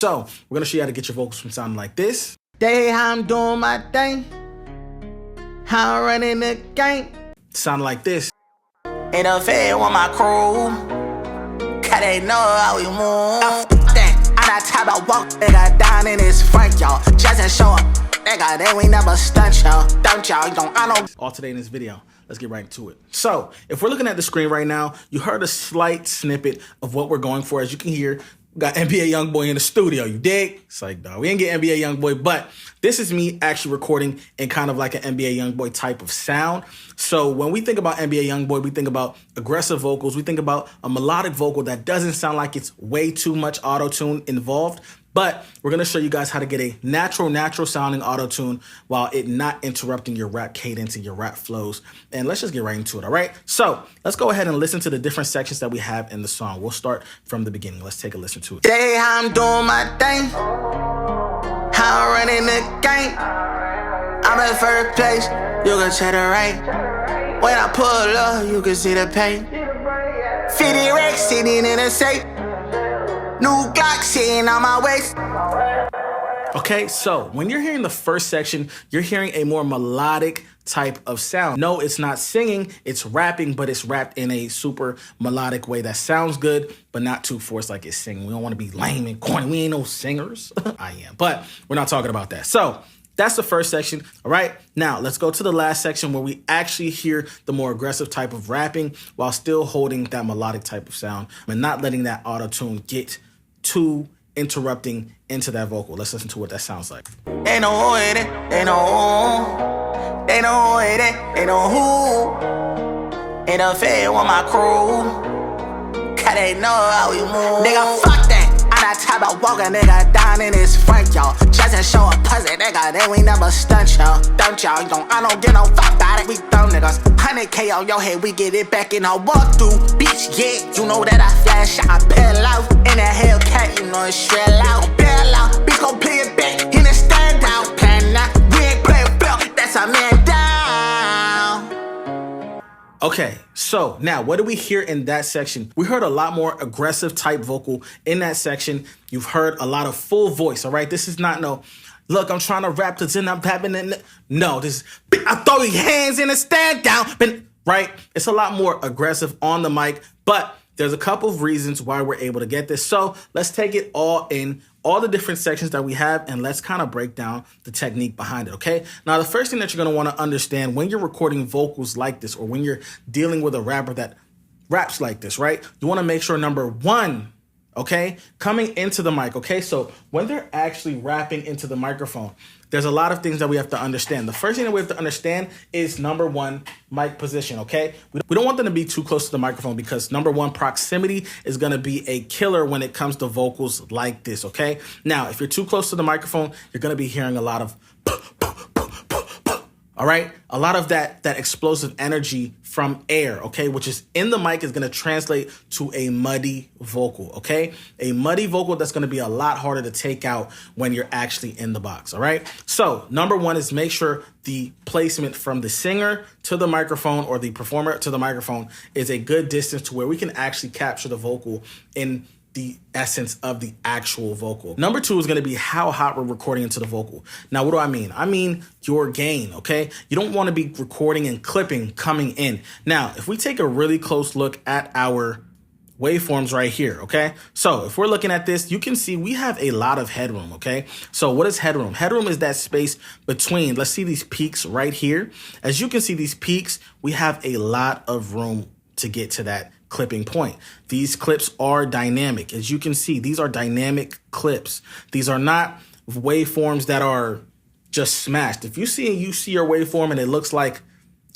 So we're gonna show you how to get your vocals from sounding like this. How I'm doing my thing, how I'm running the game. Sound like this. In the fed with my crew, cause they know how we move. I got time to walk, nigga, down in this front, y'all. Just to show up, nigga, then we never stunt, y'all. Don't y'all, I know. All today in this video. Let's get right into it. So if we're looking at the screen right now, you heard a slight snippet of what we're going for. As you can hear, we got NBA Youngboy in the studio, you dig? It's like, dog, we ain't get NBA Youngboy, but this is me actually recording in kind of like an NBA Youngboy type of sound. So when we think about NBA Youngboy, we think about aggressive vocals. We think about a melodic vocal that doesn't sound like it's way too much auto-tune involved. But we're going to show you guys how to get a natural sounding auto-tune while it not interrupting your rap cadence and your rap flows. And let's just get right into it, all right? So let's go ahead and listen to the different sections that we have in the song. We'll start from the beginning. Let's take a listen to it. How I'm doing my thing, how I'm running the game. I'm in first place, you can check the rank. When I pull up, you can see the pain. 50 racks sitting in a safe. New Glock sitting on my waist. Okay, so when you're hearing the first section, you're hearing a more melodic type of sound. No, it's not singing, it's rapping, but it's rapped in a super melodic way that sounds good, but not too forced like it's singing. We don't want to be lame and corny. We ain't no singers. I am, but we're not talking about that. So that's the first section, all right? Now, let's go to the last section where we actually hear the more aggressive type of rapping while still holding that melodic type of sound and not letting that auto-tune get too interrupting into that vocal. Let's listen to what that sounds like. They know who it is, they know who. They know who it is, they know who. In the fed with my crew, cause they know how we move. Nigga, fuck that. I got time to walk a nigga down in this front, y'all. Just to show a pussy, nigga, then we never stunt, y'all. Don't y'all, I don't get no fuck about it. We dumb niggas. 100K on your head, we get it back in our walk through. Bitch, yeah, you know that I flash, I peel out. In that Hellcat, you know it's shell out. Bail out, bitch gon' play it back in the stand out. Plan now, we ain't playing bell, that's a man down. Okay, so now what do we hear in that section? We heard a lot more aggressive type vocal in that section. You've heard a lot of full voice, all right? This is not no, look, I'm trying to rap this and I'm tapping it. No, this is, I throw your hands in and stand down, right? It's a lot more aggressive on the mic, but there's a couple of reasons why we're able to get this. So let's take it all in, all the different sections that we have, and let's kind of break down the technique behind it, okay? Now, the first thing that you're going to want to understand when you're recording vocals like this or when you're dealing with a rapper that raps like this, right? You want to make sure, number one, okay, coming into the mic, okay? So when they're actually rapping into the microphone, there's a lot of things that we have to understand. The first thing that we have to understand is, number one, mic position, okay? We don't want them to be too close to the microphone because, number one, proximity is going to be a killer when it comes to vocals like this, okay? Now, if you're too close to the microphone, you're going to be hearing a lot of all right? A lot of that explosive energy from air, okay, which is in the mic is going to translate to a muddy vocal, okay? A muddy vocal that's going to be a lot harder to take out when you're actually in the box, all right? So number one is make sure the placement from the singer to the microphone or the performer to the microphone is a good distance to where we can actually capture the vocal in the essence of the actual vocal. Number two is going to be how hot we're recording into the vocal. Now, what do I mean? I mean your gain, okay? You don't want to be recording and clipping coming in. Now, if we take a really close look at our waveforms right here, okay? So if we're looking at this, you can see we have a lot of headroom, okay? So what is headroom? Headroom is that space between, let's see these peaks right here. As you can see these peaks, we have a lot of room to get to that clipping point. These clips are dynamic. As you can see, these are dynamic clips. These are not waveforms that are just smashed. If you see your waveform and it looks like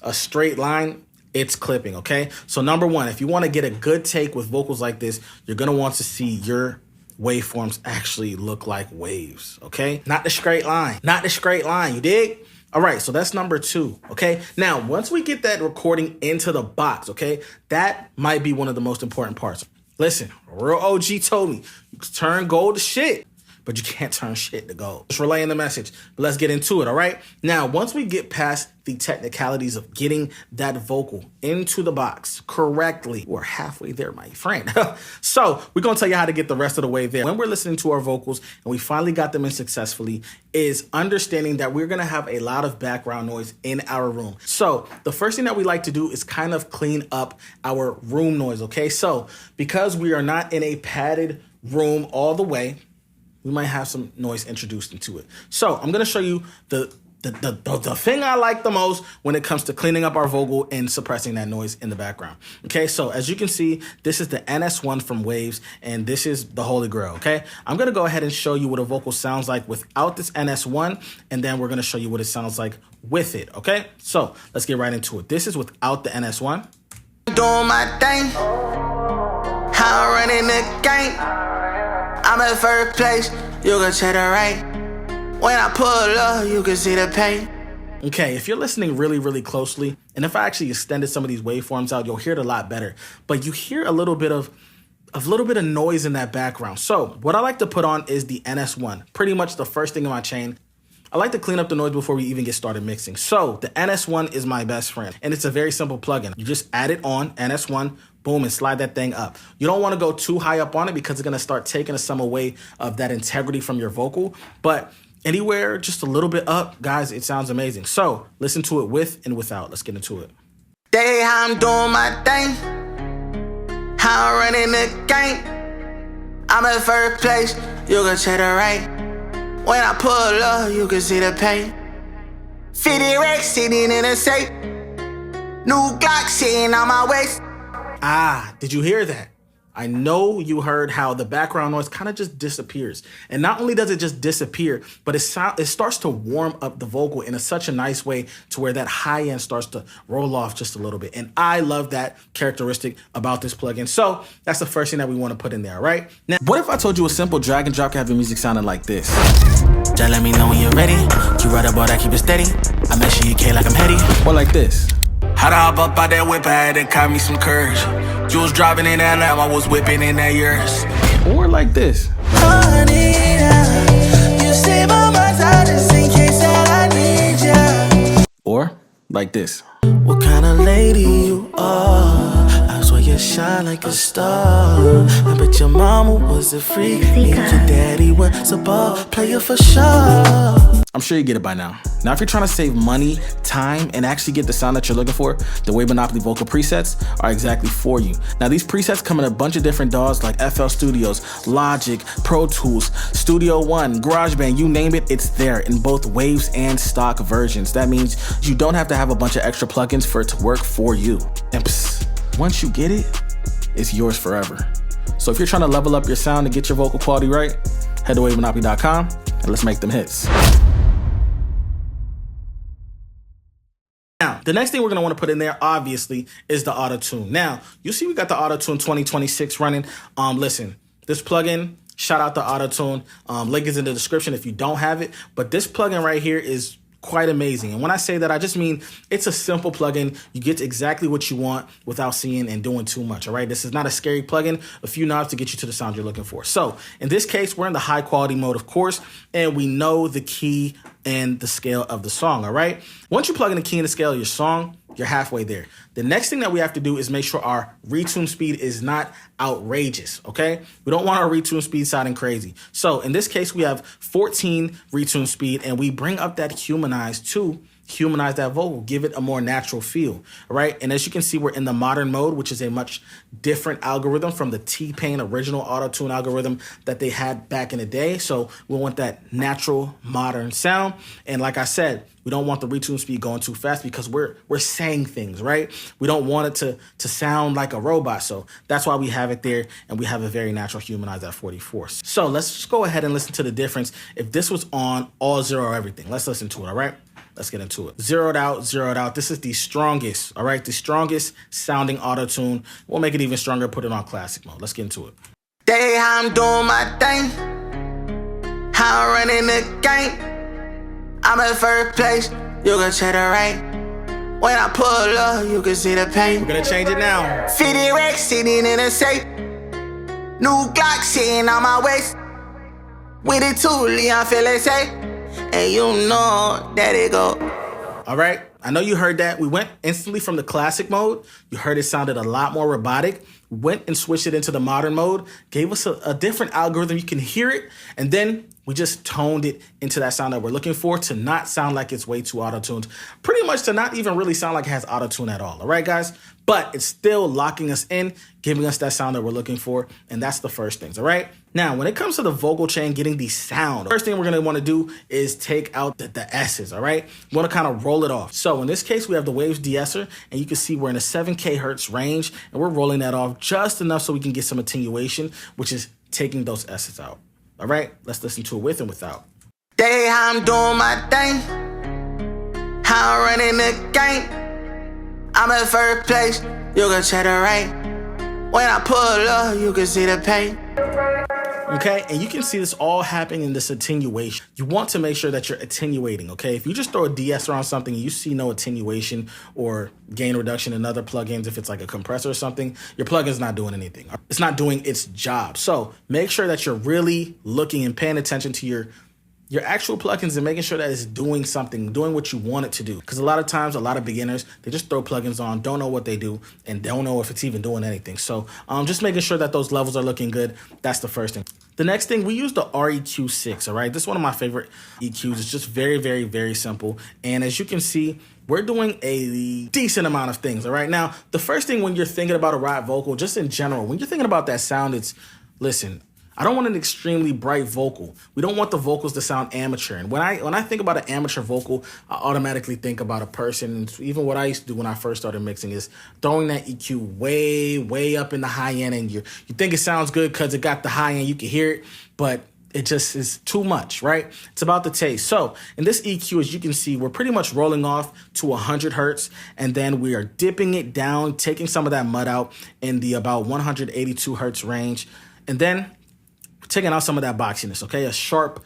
a straight line, it's clipping, okay? So number one, if you want to get a good take with vocals like this, you're going to want to see your waveforms actually look like waves, okay? Not the straight line, not the straight line, you dig? All right, so that's number two, okay? Now, once we get that recording into the box, okay, that might be one of the most important parts. Listen, a real OG told me, you can turn gold to shit, but you can't turn shit to gold. Just relaying the message, but let's get into it, all right? Now, once we get past the technicalities of getting that vocal into the box correctly, we're halfway there, my friend. So we're gonna tell you how to get the rest of the way there. When we're listening to our vocals and we finally got them in successfully, is understanding that we're gonna have a lot of background noise in our room. So the first thing that we like to do is kind of clean up our room noise, okay? So because we are not in a padded room all the way, we might have some noise introduced into it. So I'm gonna show you the thing I like the most when it comes to cleaning up our vocal and suppressing that noise in the background. Okay, so as you can see, this is the NS1 from Waves, and this is the Holy Grail, okay? I'm gonna go ahead and show you what a vocal sounds like without this NS1, and then we're gonna show you what it sounds like with it, okay? So let's get right into it. This is without the NS1. Doing my thing, how I'm running the game. I'm at first place, you can check the rank. When I pull up, you can see the pain. Okay, if you're listening really, really closely, and if I actually extended some of these waveforms out, you'll hear it a lot better. But you hear a little bit of noise in that background. So what I like to put on is the NS1, pretty much the first thing in my chain. I like to clean up the noise before we even get started mixing. So the NS1 is my best friend, and it's a very simple plugin. You just add it on, NS1, boom, and slide that thing up. You don't want to go too high up on it because it's going to start taking some away of that integrity from your vocal. But anywhere just a little bit up, guys, it sounds amazing. So listen to it with and without. Let's get into it. Day how I'm doing my thing, how I'm running the game. I'm at first place, you can check the rank. When I pull up, you can see the pain. 50 racks sitting in a safe, new Glock sitting on my waist. Ah, did you hear that? I know you heard how the background noise kind of just disappears. And not only does it just disappear, but it starts to warm up the vocal in such a nice way to where that high end starts to roll off just a little bit. And I love that characteristic about this plugin. So that's the first thing that we want to put in there, right? Now, what if I told you a simple drag and drop can have your music sounding like this? Just let me know when you're ready. You right about that, keep it steady. I make sure you K like I'm heady. Or like this. How'd I hop up out that whip, I had to caught me some courage. You was driving in that lamb, I was whipping in that yours. Or like this. Honey, you saved my mind, just in case that I need ya. Or like this. What kind of lady you are? I swear you shine like a star. I bet your mama was a freak, and your daddy was a ball player for sure. I'm sure you get it by now. Now, if you're trying to save money, time, and actually get the sound that you're looking for, the Wave Monopoly vocal presets are exactly for you. Now, these presets come in a bunch of different DAWs like FL Studios, Logic, Pro Tools, Studio One, GarageBand, you name it, it's there in both Waves and stock versions. That means you don't have to have a bunch of extra plugins for it to work for you. And psst, once you get it, it's yours forever. So if you're trying to level up your sound and get your vocal quality right, head to wavemonopoly.com and let's make them hits. Now, the next thing we're going to want to put in there, obviously, is the Autotune. Now, you see we got the Autotune 2026 running. Listen, this plugin, shout out to Autotune. Link is in the description if you don't have it. But this plugin right here is quite amazing. And when I say that, I just mean it's a simple plugin. You get exactly what you want without seeing and doing too much, all right? This is not a scary plugin, a few knobs to get you to the sound you're looking for. So in this case, we're in the high quality mode, of course, and we know the key and the scale of the song, all right? Once you plug in the key and the scale of your song, you're halfway there. The next thing that we have to do is make sure our retune speed is not outrageous, okay? We don't want our retune speed sounding crazy. So in this case, we have 14 retune speed, and we bring up that humanize to humanize that vocal, give it a more natural feel, all right? And as you can see, we're in the modern mode, which is a much different algorithm from the T-Pain original Autotune algorithm that they had back in the day. So we want that natural modern sound. And like I said, we don't want the retune speed going too fast because we're saying things, right? We don't want it to sound like a robot. So that's why we have it there, and we have a very natural humanize at 44. So let's just go ahead and listen to the difference. If this was on all zero everything, let's listen to it, all right? Let's get into it. Zeroed out. This is the strongest, all right? The strongest sounding Autotune. We'll make it even stronger, put it on classic mode. Let's get into it. Day how I'm doing my thing, how I'm running the game. I'm at first place, you can check the rank. When I pull up, you can see the pain. We're gonna change it now. 50 racks sitting in a safe, new Glock sitting on my waist. With it too, Leon feel like say, and you know that it go. All right, I know you heard that. We went instantly from the classic mode. You heard it sounded a lot more robotic. We went and switched it into the modern mode, gave us a different algorithm. You can hear it, and then we just toned it into that sound that we're looking for to not sound like it's way too auto-tuned. Pretty much to not even really sound like it has auto-tune at all right, guys? But it's still locking us in, giving us that sound that we're looking for, and that's the first things, all right? Now, when it comes to the vocal chain, getting the sound, first thing we're gonna wanna do is take out the S's, all right? We wanna kind of roll it off. So in this case, we have the Waves de-esser, and you can see we're in a 7K hertz range, and we're rolling that off just enough so we can get some attenuation, which is taking those S's out. All right, let's listen to it with and without. Day how I'm doing my thing, how I'm running the game. I'm in first place, you can check the rank. When I pull up, you can see the pain. Okay, and you can see this all happening in this attenuation. You want to make sure that you're attenuating, okay? If you just throw a de-esser on something and you see no attenuation or gain reduction in other plugins, if it's like a compressor or something, your plugin's not doing anything. It's not doing its job. So make sure that you're really looking and paying attention to your actual plugins and making sure that it's doing something, doing what you want it to do. Because a lot of times, a lot of beginners, they just throw plugins on, don't know what they do, and don't know if it's even doing anything. So just making sure that those levels are looking good, that's the first thing. The next thing, we use the REQ6, all right? This is one of my favorite EQs. It's just very, very, very simple. And as you can see, we're doing a decent amount of things, all right? Now, the first thing when you're thinking about a rap vocal, just in general, when you're thinking about that sound, it's, listen, I don't want an extremely bright vocal. We don't want the vocals to sound amateur. And when I think about an amateur vocal, I automatically think about a person. And even what I used to do when I first started mixing is throwing that EQ way, way up in the high end. And you think it sounds good because it got the high end, you can hear it, but it just is too much, right? It's about the taste. So in this EQ, as you can see, we're pretty much rolling off to 100 hertz, and then we are dipping it down, taking some of that mud out in the about 182 hertz range. And then taking out some of that boxiness, okay? A sharp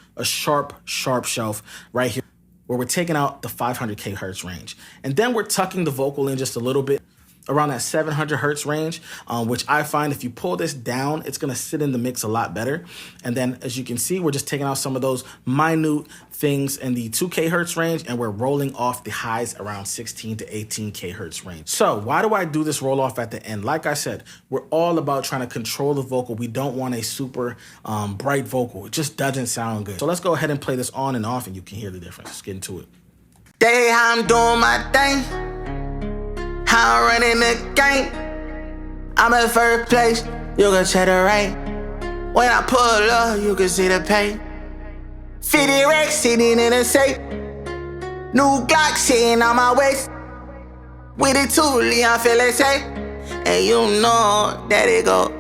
shelf right here where we're taking out the 500K hertz range. And then we're tucking the vocal in just a little bit around that 700 hertz range, which I find if you pull this down, it's gonna sit in the mix a lot better. And then as you can see, we're just taking out some of those minute things in the 2K hertz range, and we're rolling off the highs around 16 to 18K hertz range. So why do I do this roll off at the end? Like I said, we're all about trying to control the vocal. We don't want a super bright vocal. It just doesn't sound good. So let's go ahead and play this on and off, and you can hear the difference. Let's get into it. Day how I'm doing my thing, how I'm running the game. I'm in first place, you can check the rank. When I pull up, you can see the pain. 50 racks sitting in a safe, new Glock sitting on my waist. With it too, Leon feel like say, and you know that it go.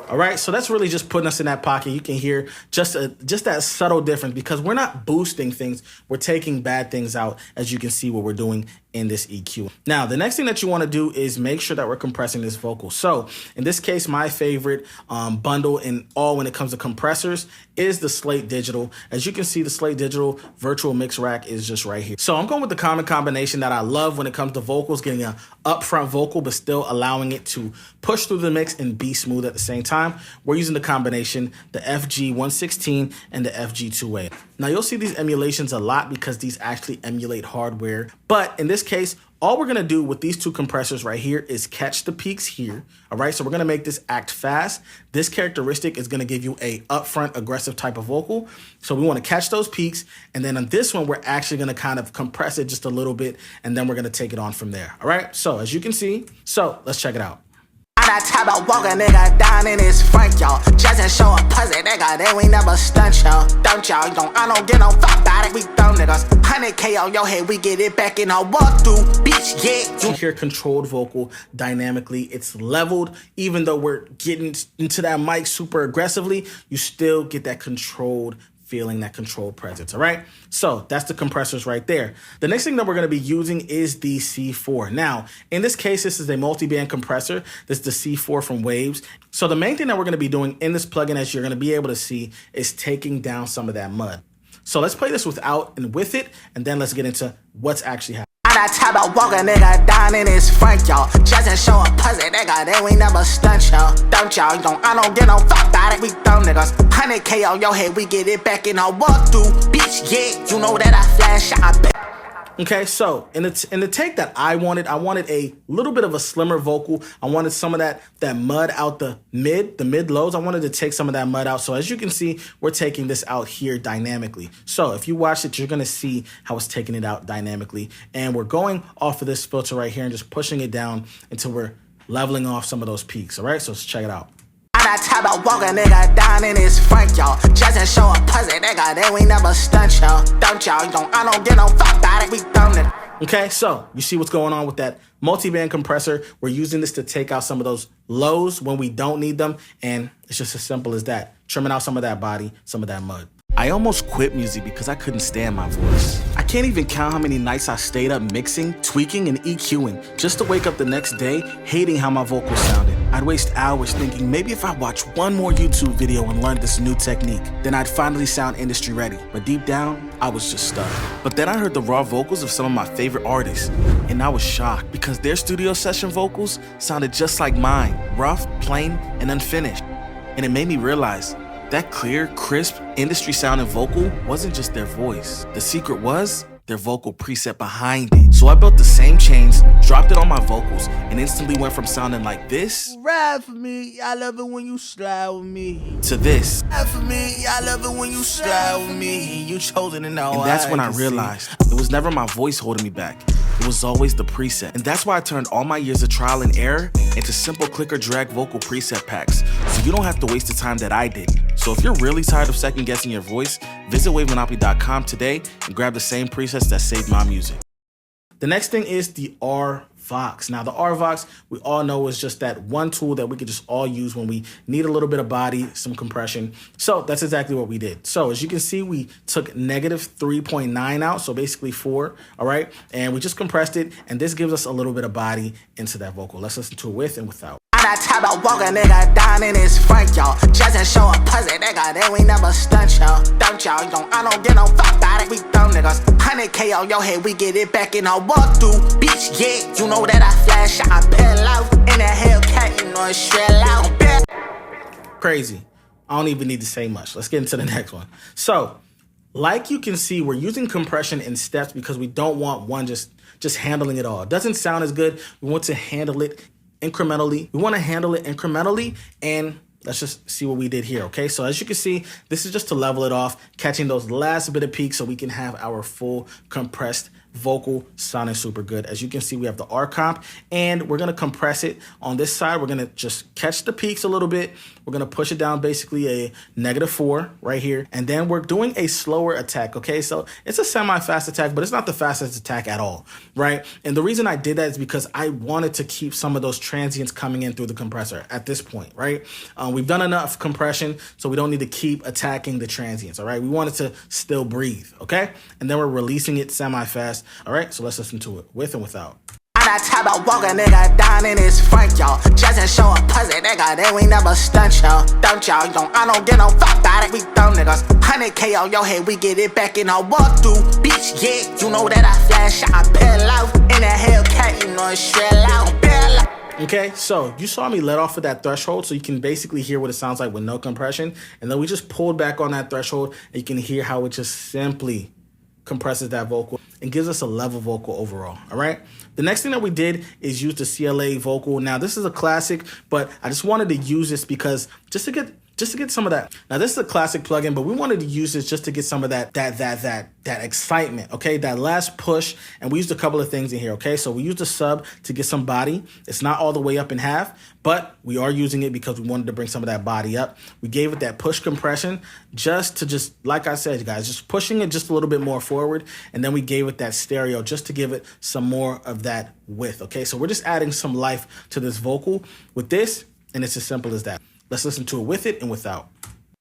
All right, so that's really just putting us in that pocket. You can hear just that subtle difference because we're not boosting things. We're taking bad things out, as you can see what we're doing in this EQ. Now, the next thing that you want to do is make sure that we're compressing this vocal. So in this case, my favorite bundle in all when it comes to compressors is the Slate Digital. As you can see, the Slate Digital virtual mix rack is just right here. So I'm going with the common combination that I love when it comes to vocals, getting an upfront vocal, but still allowing it to push through the mix and be smooth at the same time. We're using the combination, the FG116 and the FG2A. Now you'll see these emulations a lot because these actually emulate hardware. But in this case, all we're gonna do with these two compressors right here is catch the peaks here, all right? So we're gonna make this act fast. This characteristic is gonna give you a upfront aggressive type of vocal. So we wanna catch those peaks, and then on this one, we're actually gonna kind of compress it just a little bit, and then we're gonna take it on from there, all right? So as you can see, let's check it out. I that type of walk a nigga down in his front, y'all. Just to show a pussy nigga, then we never stunt y'all. Don't y'all, I don't get no fuck about it. We dumb niggas. 100K on your head, we get it back in our walk through, bitch, yeah. You hear controlled vocal dynamically. It's leveled. Even though we're getting into that mic super aggressively, you still get that controlled feeling, that controlled presence, all right? So that's the compressors right there. The next thing that we're gonna be using is the C4. Now, in this case, this is a multi-band compressor. This is the C4 from Waves. So the main thing that we're gonna be doing in this plugin, as you're gonna be able to see, is taking down some of that mud. So let's play this without and with it, and then let's get into what's actually happening. I got top about walk a nigga down in his front, y'all. Just to show a pussy, nigga, then we never stunt, y'all. Don't y'all, I don't get no fuck about it, we dumb niggas. 100K on your head, we get it back in our walk through. Bitch, yeah, you know that I flash, I bet. Okay, so in the take that I wanted a little bit of a slimmer vocal. I wanted some of that mud out the mid lows. I wanted to take some of that mud out. So as you can see, we're taking this out here dynamically. So if you watch it, you're gonna see how it's taking it out dynamically. And we're going off of this filter right here and just pushing it down until we're leveling off some of those peaks. All right, so let's check it out. I got top about walk a nigga down in his front, y'all. Just to show a pussy, nigga, then we never stunt, y'all. Don't y'all, I don't get no fuck about it, we dumb nigga. Okay, so you see what's going on with that multi-band compressor. We're using this to take out some of those lows when we don't need them, and it's just as simple as that. Trimming out some of that body, some of that mud. I almost quit music because I couldn't stand my voice. I can't even count how many nights I stayed up mixing, tweaking, and EQing just to wake up the next day hating how my vocals sounded. I'd waste hours thinking maybe if I watch one more YouTube video and learn this new technique, then I'd finally sound industry ready. But deep down, I was just stuck. But then I heard the raw vocals of some of my favorite artists, and I was shocked because their studio session vocals sounded just like mine, rough, plain, and unfinished. And it made me realize that clear, crisp, industry-sounding vocal wasn't just their voice. The secret was their vocal preset behind it. So I built the same chains, dropped it on my vocals, and instantly went from sounding like this, ride for me, I love it when you slide with me, to this. ride for me, I love it when you slide with me. You chosen to know. And that's when I realized it was never my voice holding me back. It was always the preset. And that's why I turned all my years of trial and error into simple click or drag vocal preset packs, so you don't have to waste the time that I did. So if you're really tired of second guessing your voice, visit wavemonopoly.com today and grab the same presets that saved my music. The next thing is the RVox. Now the RVox, we all know, is just that one tool that we could just all use when we need a little bit of body, some compression. So that's exactly what we did. So as you can see, we took -3.9 out, so basically 4, all right? And we just compressed it, and this gives us a little bit of body into that vocal. Let's listen to it with and without. I got top about walk a nigga down in his front, y'all. Just to show a pussy, nigga, then we never stunt, y'all. Don't y'all, I don't get no fuck about it, we dumb niggas. 100K on your head, we get it back in our walk through. Bitch, yeah, you know that I flash, I peel out. In that Hellcat, you know it's shell out. Crazy. I don't even need to say much. Let's get into the next one. So, like you can see, we're using compression in steps because we don't want one just handling it all. It doesn't sound as good. We want to handle it incrementally. We want to handle it incrementally, and let's just see what we did here, okay? So as you can see, this is just to level it off, catching those last bit of peaks so we can have our full compressed vocal sounding super good. As you can see, we have the R comp, and we're gonna compress it on this side. We're gonna just catch the peaks a little bit. We're gonna push it down basically a -4 right here, and then we're doing a slower attack, okay? So it's a semi-fast attack, but it's not the fastest attack at all, right? And the reason I did that is because I wanted to keep some of those transients coming in through the compressor at this point, right? We've done enough compression, so we don't need to keep attacking the transients, all right? We want it to still breathe, okay? And then we're releasing it semi-fast. All right, so let's listen to it with and without. I got top about walk a nigga down in his front, y'all. Just to show a pussy, nigga, then we never stunt, y'all. Don't y'all, I don't get no fuck about it, we dumb niggas. 100K on your head, we get it back in our walk through. Bitch, yeah, you know that I flash, I peel out. In that Hellcat, you know it's shell out. Okay, so you saw me let off of that threshold, so you can basically hear what it sounds like with no compression. And then we just pulled back on that threshold, and you can hear how it just simply compresses that vocal and gives us a level vocal overall, all right? The next thing that we did is use the CLA vocal. Now, this is a classic, but I just wanted to use this because just to get some of that. Now, this is a classic plugin, but we wanted to use this just to get some of that excitement, okay? That last push, and we used a couple of things in here, okay? So we used a sub to get some body. It's not all the way up in half, but we are using it because we wanted to bring some of that body up. We gave it that push compression just like I said, guys, just pushing it just a little bit more forward, and then we gave it that stereo just to give it some more of that width, okay? So we're just adding some life to this vocal with this, and it's as simple as that. Let's listen to it with it and without.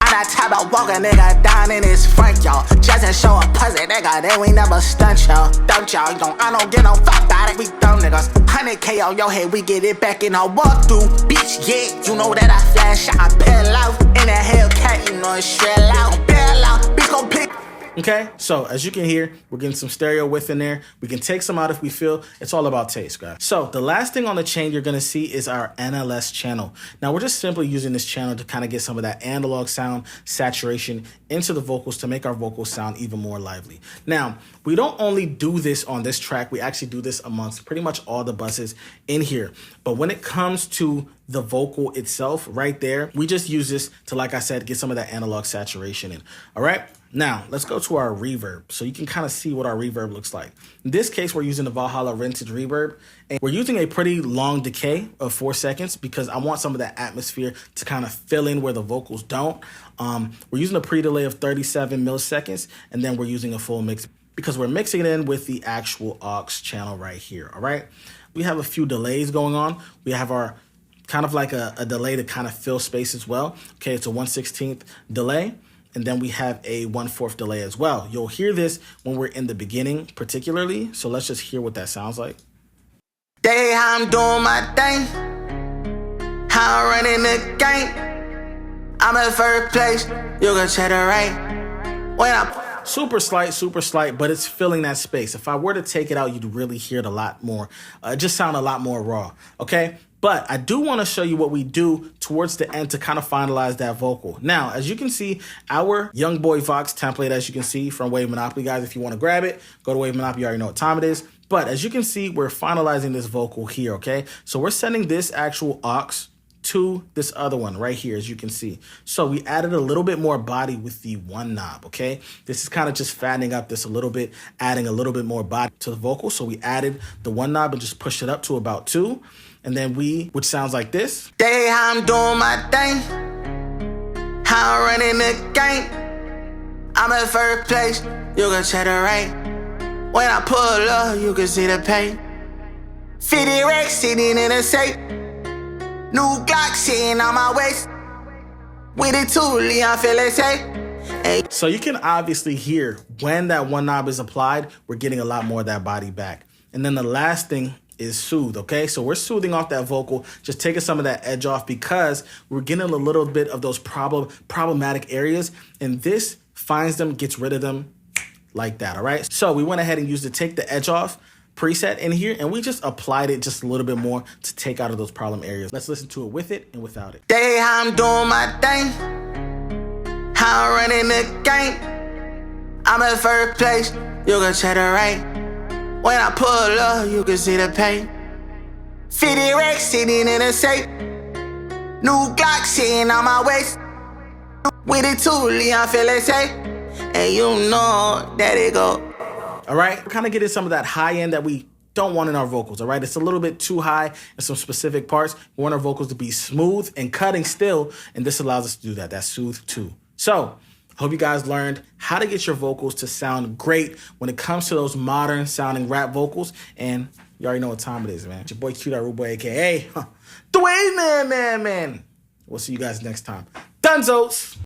I got top about walk a nigga down in his front, y'all. Just to show a pussy, nigga, then we never stunt, y'all. Don't y'all, I don't get no fuck about it, we dumb niggas. 100K on your head, we get it back in our walk through. Bitch, yeah, you know that I flash, I peel out. In that Hellcat, you know it's shell out. Bitch, gon' pick. Okay, so as you can hear, we're getting some stereo width in there. We can take some out if we feel. It's all about taste, guys. So the last thing on the chain you're gonna see is our NLS channel. Now we're just simply using this channel to kind of get some of that analog sound saturation into the vocals to make our vocals sound even more lively. Now, we don't only do this on this track, we actually do this amongst pretty much all the buses in here. But when it comes to the vocal itself right there, we just use this to, like I said, get some of that analog saturation in. All right. Now, let's go to our reverb so you can kind of see what our reverb looks like. In this case, we're using the Valhalla Vintage Reverb, and we're using a pretty long decay of 4 seconds because I want some of that atmosphere to kind of fill in where the vocals don't. We're using a pre-delay of 37 milliseconds, and then we're using a full mix because we're mixing it in with the actual aux channel right here, all right? We have a few delays going on. We have our kind of like a delay to kind of fill space as well. Okay, it's a 1/16th delay. And then we have a 1/4 delay as well. You'll hear this when we're in the beginning particularly. So let's just hear what that sounds like. Day how I'm doing my thing, how I'm running the game. I'm in first place, you can check the rank. When I super slight, but it's filling that space. If I were to take it out, you'd really hear it a lot more. It just sound a lot more raw, okay? But I do want to show you what we do towards the end to kind of finalize that vocal. Now, as you can see, our Young Boy Vox template, as you can see from Wave Monopoly, guys, if you want to grab it, go to Wave Monopoly, you already know what time it is. But as you can see, we're finalizing this vocal here, okay? So we're sending this actual aux to this other one right here, as you can see. So we added a little bit more body with the one knob, okay? This is kind of just fattening up this a little bit, adding a little bit more body to the vocal. So we added the one knob and just pushed it up to about 2. And then which sounds like this. Day how I'm doing my thing, how I'm running the game. I'm in first place, you can check the rank. When I pull up, you can see the pain. 50 racks sitting in a safe. New Glock sitting on my waist. With it too, Leon feeling safe. Hey. So you can obviously hear when that one knob is applied, we're getting a lot more of that body back. And then the last thing is soothe, okay? So we're soothing off that vocal, just taking some of that edge off because we're getting a little bit of those problematic areas, and this finds them, gets rid of them like that, all right? So we went ahead and used the Take the Edge Off preset in here, and we just applied it just a little bit more to take out of those problem areas. Let's listen to it with it and without it. Day how I'm doing my thing, how I'm running the game. I'm in first place, you can check the rank. When I pull up, you can see the pain. 50 racks sitting in a safe. New Glock sitting on my waist. With it too, Leon feeling safe. And you know that it go. All right, we're kind of getting some of that high end that we don't want in our vocals, all right? It's a little bit too high in some specific parts. We want our vocals to be smooth and cutting still, and this allows us to do that soothe too. So, hope you guys learned how to get your vocals to sound great when it comes to those modern sounding rap vocals. And you already know what time it is, man. It's your boy Q.Rude, aka TheWavMan, man. We'll see you guys next time. Dunzos!